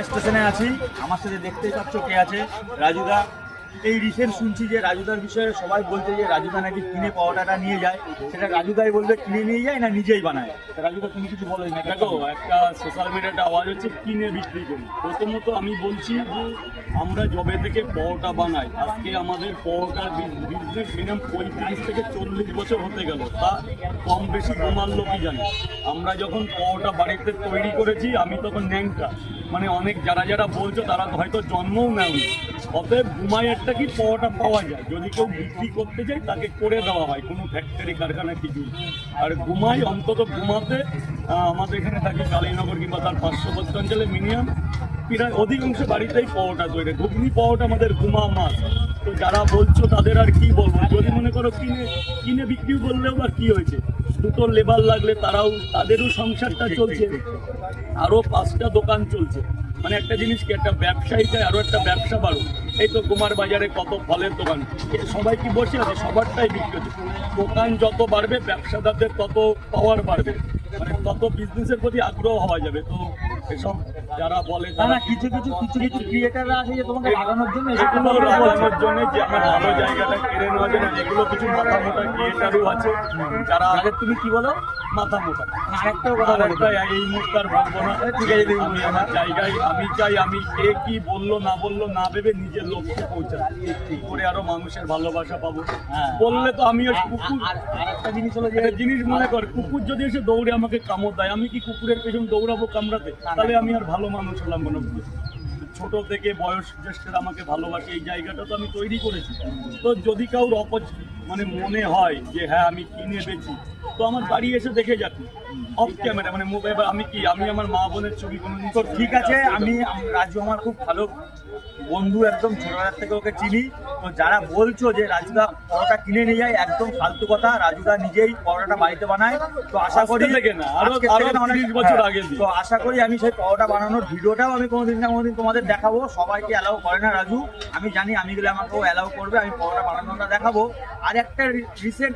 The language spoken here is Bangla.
স্টেশনে আছি, আমার সাথে দেখতেই পাচ্ছ কে আছে, রাজুদা। এই রিসেন্ট শুনছি যে রাজুদার বিষয়ে সবাই বলছে যে রাজুদা নাকি কিনে পাওয়াটাটা নিয়ে যায়, সেটা রাজুদাই বলবে কিনে নিয়ে যায় না নিজেই বানায়। রাজুদা তুমি কিছু বলো না। দেখো, একটা সোশ্যাল মিডিয়াতে আওয়াজ হচ্ছে কিনে বিক্রি করি। প্রথমত আমি বলছি যে আমরা জবে থেকে পরোটা বানাই, আজকে আমাদের পরোটার বিজনেস মিনিমাম 35 থেকে 40 বছর হতে গেল। তা কম বেশি তোমার লোকই জানে। আমরা যখন পরোটা বাড়িতে তৈরি করেছি আমি তখন ন্যাংটা, মানে অনেক যারা বলছো তারা তো হয়তো জন্মও নেয়নি। অতএব ঘুমায় একটা কি পরোটা পাওয়া যায়, যদি কেউ বিক্রি করতে চায় তাকে করে দেওয়া হয়, কোনো ফ্যাক্টরি কারখানা কিছু। আর ঘুমাই অন্তত ঘুমাতে আমাদের এখানে থাকি কালীনগর কিংবা তার পার্শ্ববর্তী অঞ্চলে মিনিমাম প্রায় অধিকাংশ বাড়িতেই পরোটা তৈরি। ঘুগনি পরোটা আমাদের ঘুমা মাছ। তো যারা বলছো তাদের আর কি বলবো, যদি মনে করো কিনে বিক্রি করলেও বা কি হয়েছে, দুটো লেবার লাগলে তাদেরও সংসারটা চলছে, আরও 5টা দোকান চলছে। মানে একটা জিনিস কি, একটা ব্যবসায়ী চাই আরও একটা ব্যবসা বাড়ুক। এই তো কুমার বাজারে কত ফলের দোকান, সবাই কি বসে আছে, সবারটাই বিক্রি হচ্ছে। দোকান যত বাড়বে ব্যবসাদারদের তত পাওয়ার বাড়বে, মানে তত বিজনেসের প্রতি আগ্রহ হওয়া যাবে। তো এসব যারা বলে তারা কিছু ক্রিয়েটাররা আছে যে তোমাকে লাগানোর জন্য লাগানোর জন্য যে আমার ভালো জায়গাটা কেড়ে নেওয়ার জন্য, যেগুলো কিছু মাথা মোটা ক্রিয়েটারও আছে যারা তুমি কি বলো মাথা মোটা। আরেকটাও কথা বলো। এই মুহূর্তে আর বলবো না, ঠিক আছে। আমি আমার জায়গায় আমি চাই, আমি কে কি বললো না ভেবে নিজের লক্ষ্যে পৌঁছাই করে আরো মানুষের ভালোবাসা পাবো। বললে তো আমিও কুকুর। আরেকটা জিনিস হলো যে জিনিস মনে কর, কুকুর যদি এসে দৌড়ে আমাকে কামড় দেয়, আমি কি কুকুরের পেছন দৌড়াবো কামড়াতে? তাহলে আমি আর ভালো মানুষ হলাম কেন? ছোট থেকে বয়স জ্যেষ্ঠরা আমাকে ভালোবাসে, এই জায়গাটা তো আমি তৈরি করেছি। তো যদি কারোর মানে মনে হয় যে হ্যাঁ আমি কিনে বেচি, তো আমার বাড়ি এসে দেখে যাক অফ ক্যামেরা, মানে মোবাইল। আমি আমার মা বোনের ছবি কোনোদিন। তো ঠিক আছে, আমি রাজু আমার খুব ভালো বন্ধু, একদম ছোটবেলার থেকে ওকে চিনি। তো যারা বলছো যে রাজুদা পরোটা কিনে নিয়ে যায়, একদম ফালতু কথা। রাজুদা নিজেই পরোটাটা বাড়িতে বানায়। তো আশা করি তো আশা করি আমি সেই পরোটা বানানোর ভিডিওটাও আমি কোনোদিন না কোনোদিন তোমাদের দেখাবো। সবাইকে অ্যালাউ করে না রাজু, আমি জানি। আমি গেলে আমাকেও অ্যালাউ করবে, আমি পরোটা বানানোটা দেখাবো। আর একটা রিসেন্ট